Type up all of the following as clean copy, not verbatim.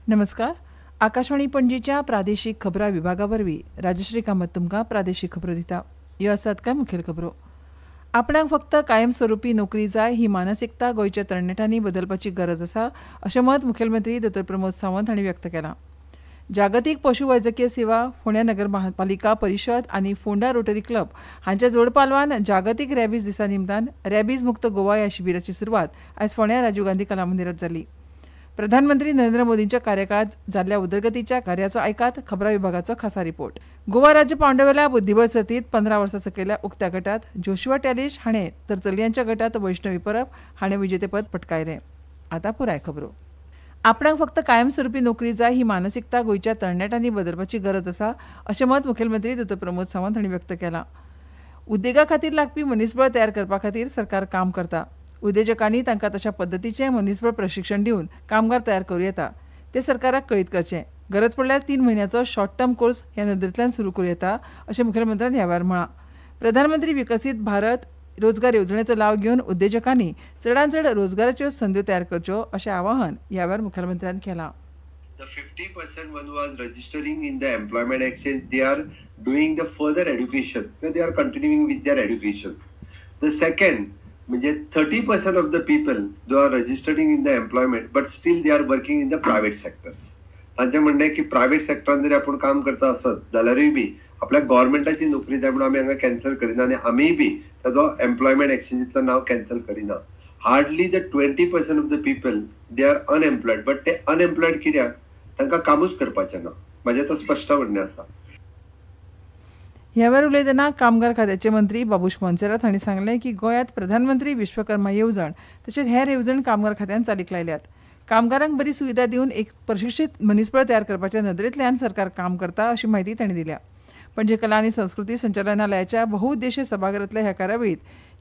नमस्कार. आकाशवाणी पणजीच्या प्रादेशीक खबरां विभागावरवीं राजश्री कामत तुमकां प्रादेशीक खबरो दिता. ह्यो आसात कांय मुखेल खबरो. आपणाक फक्त कायमस्वरुपी नोकरी जाय ही मानसिकता गोंयच्या तरणाट्यांनी बदलपाची गरज आसा अशें मत मुखेलमंत्री डॉ. प्रमोद सावंत हांणी व्यक्त केलां. जागतीक पशुवैजकीय सेवा, फोंड्या नगर महापालिका परिशद आनी फोंडा रोटरी क्लब हांच्या जोडपालवान जागतीक रॅबीज दिसा निमतान रॅबीज मुक्त गोवा ह्या शिबिराची सुरवात आयज फोंड्या राजीव गांधी कला मंदिरांत जाली. प्रधानमंत्री नरेंद्र मोदींच्या कार्यकाळात जाल्ल्या उदरगतीच्या कार्याचो आयकात खबरां विभागाचो खासा रिपोर्ट. गोवा राज्य पांवड्यावेल्या बुद्धीबळ सर्तींत 15 वर्सां सकयल्या उक्त्या गटात जोशुआ टॅलिश हाणें तर चलयांच्या गटात वैष्णवी परब हाणें विजेतेपद पटकायलें. आतां पुराय खबरो. आपणाक फक्त कायमस्वरुपी नोकरी जाय ही मानसिकता गोंयच्या तरणाट्यांनी बदलपाची गरज आसा अशें मत मुखेलमंत्री डॉ. प्रमोद सावंत हांणी व्यक्त केलां. उद्देगा खातीर लागपी मनीसबळ तयार करपा खातीर सरकार काम करता. उद्देजकांनी तांकां तशा पद्दतीचें मनीसबळ प्रशिक्षण दिवन कामगार तयार करूं येता. ते सरकाराक कळीत करचें. गरज पडल्यार 3 म्हयन्याचो शॉर्ट टर्म कोर्स ह्या नदरेंतल्यान सुरू करूं येता अशें मुखेलमंत्र्यान ह्या वेळार म्हळां. प्रधानमंत्री विकसीत भारत रोजगार येवजणेचो लाव घेवन उद्देजकांनी चडांत चड रोजगाराच्यो संद्यो तयार करच्यो अशें आवाहन ह्या वेळार मुखेलमंत्र्यान केलां. The 50% one was registering in the employment exchange, they are doing the further education, they are continuing with their education. The second, म्हणजे 30% of the people they are registering in the employment but still they are working in the private sectors. तांचे म्हणणे की private सेक्टरान जरी आपण काम करता असत जाल्यारूय बी आपल्या गव्हर्नमेंटाची नोकरी जाय म्हणून आमी हांगा कॅन्सल करिना आनी आमीय बी ताजो एम्प्लॉयमेंट एक्सचेंजीतलं नाव कॅन्सल करिना. Hardly the 20% of the people they are unemployed but ते अनएम्प्लॉयड कित्याक तांकां कामूच करपाचें ना. म्हाजें तो स्पश्ट म्हणणें आसा. ह्या वेळार उलयतना कामगार खात्याचे मंत्री बाबूश मोन्सेरात हांणी सांगलें की गोंयांत प्रधानमंत्री विश्वकर्मा येवजण तशेंच हेर येवजण कामगार खात्यान चालीक लायल्यात. कामगारांक बरी सुविधा दिवन एक प्रशिक्षीत मनीसबळ तयार करपाच्या नदरेंतल्यान सरकार काम करता अशी माहिती तांणी दिल्या. पणजी कला आनी संस्कृती संचालनालयाच्या बहुउद्देशीय सभागृहांतल्या ह्या कार्यावळींत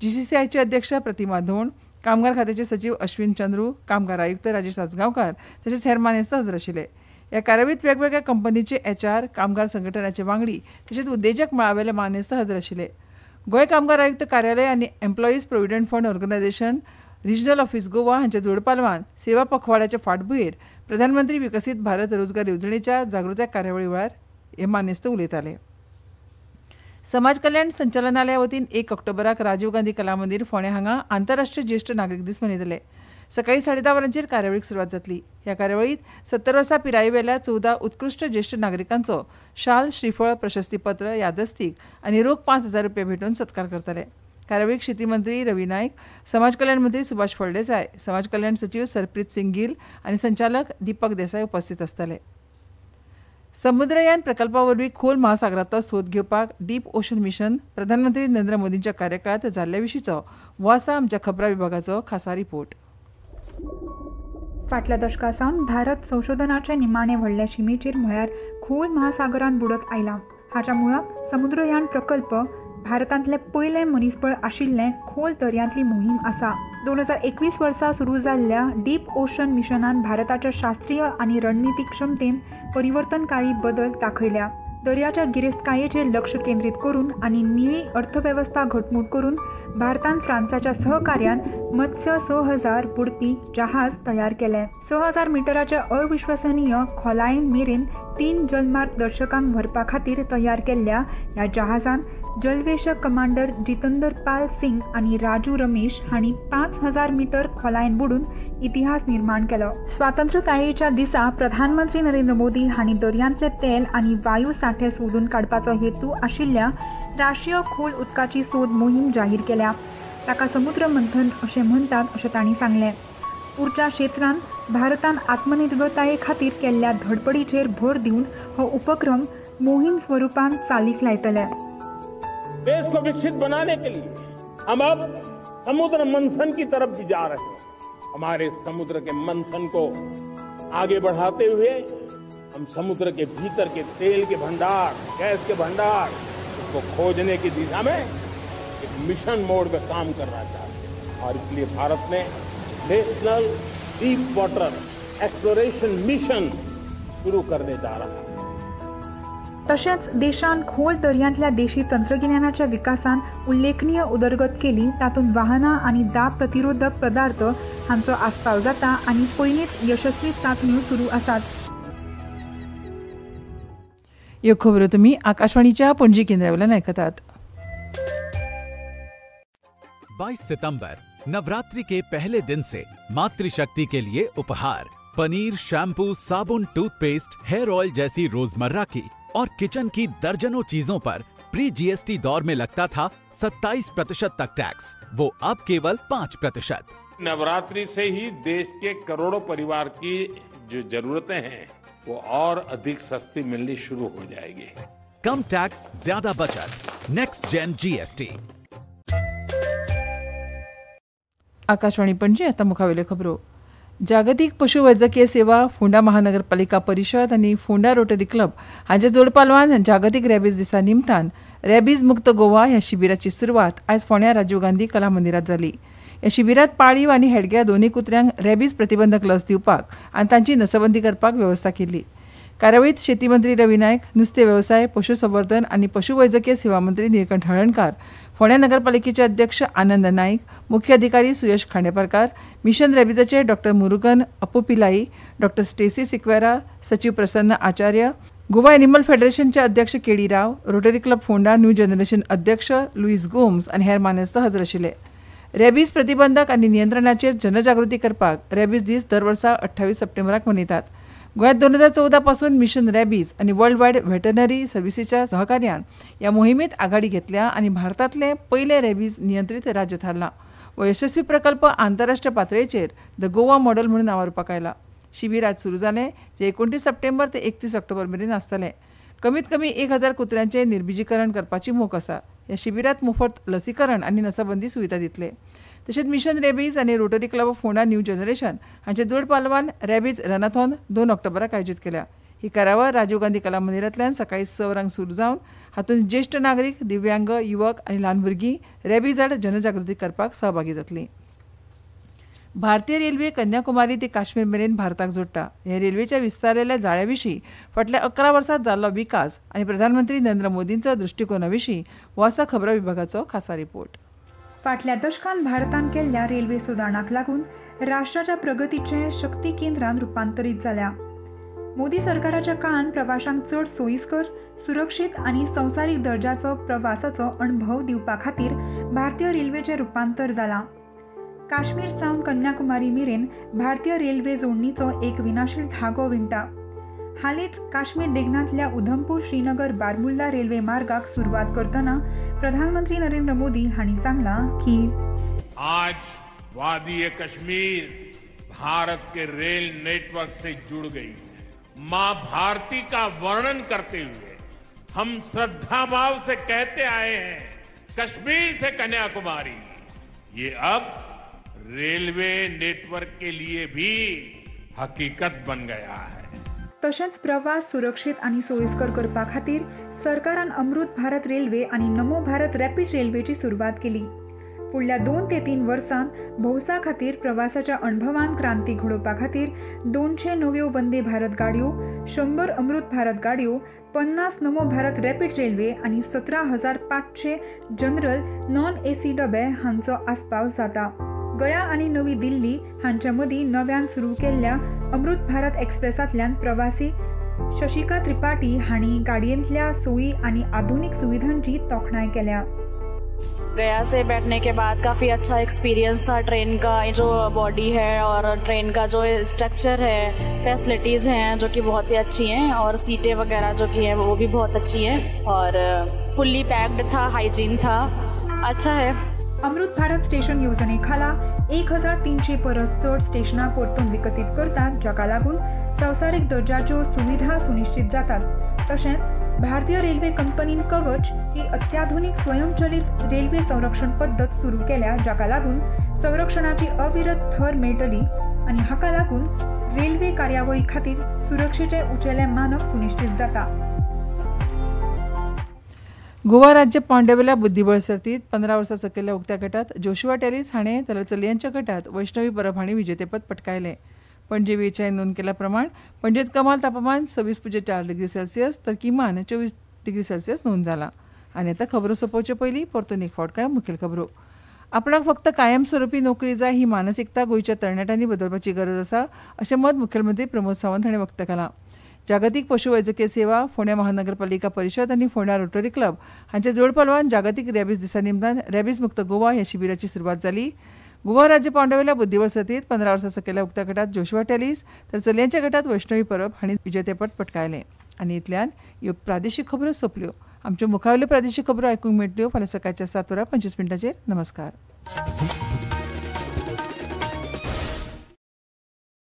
GCCIचे अध्यक्ष प्रतिमा धोंड, कामगार खात्याचे सचिव अश्विन चंद्रू, कामगार आयुक्त राजेश आजगांवकार तशेंच हेर मानेस्त हजर आशिल्ले. ह्या कार्यावळींत वेगवेगळ्या कंपनीचे HR, कामगार संघटनाचे वांगडी तशेंच उद्देजक मळावेले मानेस्त हजर आशिल्ले. गोंय कामगार आयुक्त कार्यालय आनी employees provident fund organisation regional office Goa हांच्या जोडपालवान सेवा पखवाड्याच्या फाटभुंयेर प्रधानमंत्री विकसीत भारत रोजगार येवजणेच्या जागृताय कार्यावळी वेळार हे मानेस्त उलयताले. समाज कल्याण संचालनालया वतीन 1 ऑक्टोबराक राजीव गांधी कला मंदिर फोंड्या हांगा आंतरराष्ट्रीय ज्येश्ठ नागरीक दीस मनयतले. सकाळी 10:30 वरांचेर कार्यावळीक सुरवात जातली. ह्या कार्यावळीत 70 वर्सां पिरायेवेल्या 14 उत्कृश्ट ज्येश्ठ नागरिकांचो शाल, श्रीफळ, प्रशस्तीपत्र, यादस्तीक आनी रोख 5,000 रुपया भेटून सत्कार करतले. कार्यावळीक शेती मंत्री रवी नायक, समाज कल्याण मंत्री सुभाष फळदेसाय, समाज कल्याण सचिव सरप्रीत सिंग गिल आनी संचालक दीपक देसाय उपस्थित आसतले. समुद्रयान प्रकल्पा वरवीं खोल महासागरांतलो सोद घेवपाक डीप ओशन मिशन प्रधानमंत्री नरेंद्र मोदींच्या कार्यकाळांत जाल्ल्या विशींचो हो आसा आमच्या खबरां विभागाचो खासा रिपोर्ट. फाटल्या दशकासावन भारत संशोधनाचे निमाणे व्हडले शिमेचेर म्हळ्यार खोल महासागरांत बुडत आयला. हाच्या मुळाक समुद्रयान प्रकल्प भारतांतले पयले मनीसबळ आशिल्ले खोल दर्यांतली मोहीम आसा. 2021 वर्सा सुरू जाल्ल्या डीप ओशन मिशनान भारताच्या शास्त्रीय आनी रणनीतीक क्षमतेन परिवर्तनकारी बदल दाखयल्या. दर्याच्या गिरेस्तकायेचेर लक्ष केंद्रीत करून आनी निळी अर्थवेवस्था घटमूट करून भारतान फ्रांसाच्या सहकार्यान मत्स्य 6000 बुडपी जहाज तयार केले. 6000 मिटराच्या अविश्वसनीय खोलायेन मेरेन 3 जलमार्गदर्शकांक व्हरपा खातीर तयार केल्ल्या ह्या जहाजान जलवेशक कमांडर जितेंद्र पाल सिंग आनी राजू रमेश हांणी 5000 मिटर खोलायेन बुडून इतिहास निर्माण केलो. स्वातंत्र्यतायेच्या दिसा प्रधानमंत्री नरेंद्र मोदी हांणी दर्यांतले तेल आनी वायू सांठे सोदून काडपाचो हेतू आशिल्ल्या राष्ट्रीय खोल उदकाची सोद मोहीम जाहीर केल्या. ताका समुद्र मंथन अशें म्हणटात अशें तांणी सांगलें. उर्जा क्षेत्रांत भारतान आत्मनिर्भरताये खातीर केल्ल्या धडपडीचेर भर दिवन हो उपक्रम मोहीम स्वरूपान चालीक लायतले. देश को विकसित बनाने के लिए हम अब समुद्र मंथन की तरफ भी जा रहे हैं. हमारे समुद्र के मंथन को आगे बढ़ाते हुए हम समुद्र के भीतर के तेल के भंडार, गैस के भंडार उसको खोजने की दिशा में एक मिशन मोड में काम करना चाहते हैं. और इसलिए भारत ने national deep water exploration mission शुरू करने जा रहा है. तशेंच देशान खोल दर्यांतल्या देशी तंत्रगिन्यानाच्या विकासान उल्लेखनीय उदरगत केली, तातूंत वाहनां आनी दाब प्रतिरोधक पदार्थ हांचो आस्पाव जाता आनी पयलींच यशस्वी चांचण्यो सुरू आसात. ह्यो खबरो तुमी आकाशवाणीच्या पणजी केंद्रावेल्यान आयकतात. 22 सितंबर नवरात्रि के पहले दिन से मातृशक्ति के लिए उपहार पनीर, शैम्पू, साबुन, टूथपेस्ट, हेयर ऑयल जैसी रोजमर्रा की और किचन की दर्जनों चीजों पर प्री जीएसटी दौर में लगता था 27% तक टैक्स, वो अब केवल 5%। नवरात्रि से ही देश के करोड़ों परिवार की जो जरूरतें हैं वो और अधिक सस्ती मिलनी शुरू हो जाएगी। कम टैक्स, ज्यादा बचत, next gen GST. Akashvani Panaji आता मुखावेल्यो खबरो. जागतीक पशुवैजकीय सेवा, फोंडा महानगरपालिका परिशद आनी फोंडा रोटरी क्लब हांच्या जोड पालवान जागतीक रॅबीज दिसा निमतान रॅबीज मुक्त गोवा ह्या शिबिराची सुरवात आयज फोंड्या राजीव गांधी कला मंदिरात जाली. ह्या शिबिरात पाळीव आनी हेडग्या दोनूय कुत्र्यांक रॅबीज प्रतिबंधक लस दिवपाक आनी तांची नसबंदी करपाक व्यवस्था केली. कार्यावळीत शेती मंत्री रवी नायक, नुस्तें वेवसाय, पशुसंवर्धन आनी पशुवैजकीय सेवा मंत्री निळकंठ हळर्णकार, फोंड्या नगरपालिकेचे अध्यक्ष आनंद नाईक, मुख्य अधिकारी सुयश खांडेपारकार, मिशन रॅबीजाचे डॉ मुरुगन अप्पोपिलाई, डॉ स्टेसी सिक्वेरा, सचिव प्रसन्न आचार्य, गोवा एनिमल फेडरेशनचे अध्यक्ष KD Rao, Rotary Club Ponda New Generation अध्यक्ष लुईस गोम्स आनी हेर मानेस्त हजर आशिल्ले. रॅबीज प्रतिबंधक आनी नियंत्रणाचेर जनजागृती करपाक रॅबीज दीस दर वर्सा 28 सप्टेंबराक मनयतात. गोंयांत 2014 पासून मिशन रॅबीज आनी वर्ल्ड वायड व्हेटरनरी सर्व्हिसीच्या सहकार्यान ह्या मोहिमेत आघाडी घेतल्या आनी भारतांतले पयले रॅबीज नियंत्रीत राज्य थारला. हो यशस्वी प्रकल्प आंतरराष्ट्रीय पातळेचेर द गोवा मॉडेल म्हणून नावारूपाक आयला. शिबीर आज सुरू जालें, जे 29 सप्टेंबर ते 31 ऑक्टोबर मेरेन आसतलें. कमीत कमी 1000 कुत्र्यांचे निर्बिजीकरण करपाची मोख आसा. ह्या शिबिरात मोफत लसीकरण आनी नसबंदी सुविधा दितले. तशेंच मिशन रॅबीज आनी rotary club of Phonda New generation हांचे जोड पालवान रॅबीज रनाथॉन 2 ऑक्टोबराक आयोजीत केल्या. ही कार्यावळ राजीव गांधी कला मंदिरांतल्यान सकाळी 6 वरांक सुरू जावन हातूंत ज्येश्ठ नागरीक, दिव्यांग, युवक आनी ल्हान भुरगीं रॅबीज आड जनजागृती करपाक सहभागी जातलीं. भारतीय रेल्वे कन्याकुमारी ते काश्मीर मेरेन भारताक जोडटा. हे रेल्वेच्या विस्तारलेल्या जाळ्या विशीं फाटल्या 11 वर्सांत जाल्लो विकास आनी प्रधानमंत्री नरेंद्र मोदींचो दृश्टिकोना विशीं हो आसा खबरां विभागाचो खासा रिपोर्ट. फाटल्या दशकांत भारतान केल्ल्या रेल्वे सुदारणाक लागून राष्ट्राच्या प्रगतीचे शक्ती केंद्रान रुपांतरीत जाल्या. मोदी सरकाराच्या काळान प्रवाशांक चड सोयीस्कर, सुरक्षीत आनी संवसारीक दर्जाचो प्रवासाचो अणभव दिवपा खातीर भारतीय रेल्वेचें रुपांतर जालां. काश्मीर सावन कन्याकुमारी मेरेन भारतीय रेल्वे जोडणीचो एक विनाशील धागो विणटा. हालींच काश्मीर देगणांतल्या उधमपूर श्रीनगर बारमुल्ला रेल्वे मार्गाक सुरवात करतना प्रधानमंत्री नरेंद्र मोदी हांणी सांगलां की आज वादी कश्मीर भारत के रेल नेटवर्क से जुड़ गई. मां भारती का वर्णन करते हुए हम श्रद्धा भाव से कहते आए हैं, कश्मीर से कन्याकुमारी ये अब रेलवे नेटवर्क के लिए भी हकीकत बन गया है. तशेंच प्रवास सुरक्षीत आनी सोयीस्कर करपा खातीर सरकारान अमृत भारत रेल्वे आनी नमो भारत रॅपीड रेल्वेची सुरवात केली. फुडल्या 2 ते 3 वर्सांत भौसा खातीर प्रवासाच्या अणभवान क्रांती घडोवपा खातीर 200 नव्यो वंदे भारत गाडयो, 100 अमृत भारत गाडयो, 50 नमो भारत रॅपीड रेल्वे आनी 17,500 जनरल नॉन एसी डबे हांचो आस्पाव जाता. गया आनी नवी दिल्ली हांच्या मदीं नव्यान सुरू केल्ल्या अमृत भारत एक्सप्रेसांतल्यान प्रवासी शशिका त्रिपाठी हांणी गाडयेंतल्या सोयी आनी आधुनीक सुविधांची तोखणाय केल्या. गया से बैठने के बाद काफ़ी अच्छा एक्सपीरियंस था. ट्रेन का जो बॉडी है और ट्रेन का जो स्ट्रक्चर है, फैसिलिटीज़ हैं जो कि बहुत ही अच्छी हैं और सीटें वगैरह जो कि हैं वो भी बहुत अच्छी हैं और फुल्ली पैक्ड था, हाइजीन था, अच्छा है. अमृत भारत स्टेशन येवजणे खाला 1300 परस चड स्टेशनां परतून विकसीत करतात, जाका लागून संवसारीक दर्जाच्यो सुविधा सुनिश्चित जातात. तशेंच भारतीय रेल्वे कंपनीन कवच ही अत्याधुनीक स्वयंचलित रेल्वे संरक्षण पद्दत सुरू केल्या, जाका लागून संरक्षणाची अविरत थर मेळटली आनी हाका लागून रेल्वे कार्यावळी खातीर सुरक्षेचे उंचेले मानक सुनिश्चित जाता. गोवा राज्य पांवड्यावेल्या बुद्धीबळ सर्तीत 15 वर्सां सकयल्या उक्त्या गटात जोशुआ टेलिस हाणें जाल्यार चलयांच्या गटात वैष्णवी परब हांणी विजेतेपद पटकायलें. पणजे वेचायन नोंद केल्या प्रमाण पणजेत कमाल तापमान 26.4 डिग्री सेल्सियस तर किमान 24 डिग्री सेल्सियस नोंद जाला. आनी आतां खबरो सोंपोवचे पयलीं परतून एक फावट कांय मुखेल खबरो. आपणाक फक्त कायमस्वरुपी नोकरी जाय ही मानसिकता गोंयच्या तरणाट्यांनी बदलपाची गरज आसा अशें मत मुखेलमंत्री प्रमोद सावंत हांणी व्यक्त केलां. जागतीक पशुवैजकी सेवा, फोंड्या महानगरपालिका परिशद आनी फोंड्या रोटरी क्लब हांचे जोड पालवान जागतीक रॅबीज दिसा निमतान रॅबीज मुक्त गोवा ह्या शिबिराची सुरवात जाली. गोवा राज्य पावंड्यावेल्या बुद्धीबळ सर्तींत 15 वर्सां सकयल्या उक्त्या गटात जोशुआ टेलीस तर चलयांच्या गटात वैष्णवी परब हांणी विजेतेपद पटकायलें. आनी इतल्यान ह्यो प्रादेशीक खबरो सोंपल्यो. आमच्यो मुखावेल्यो प्रादेशीक खबरो आयकूंक मेळटल्यो फाल्यां सकाळच्या 7:25 नमस्कार.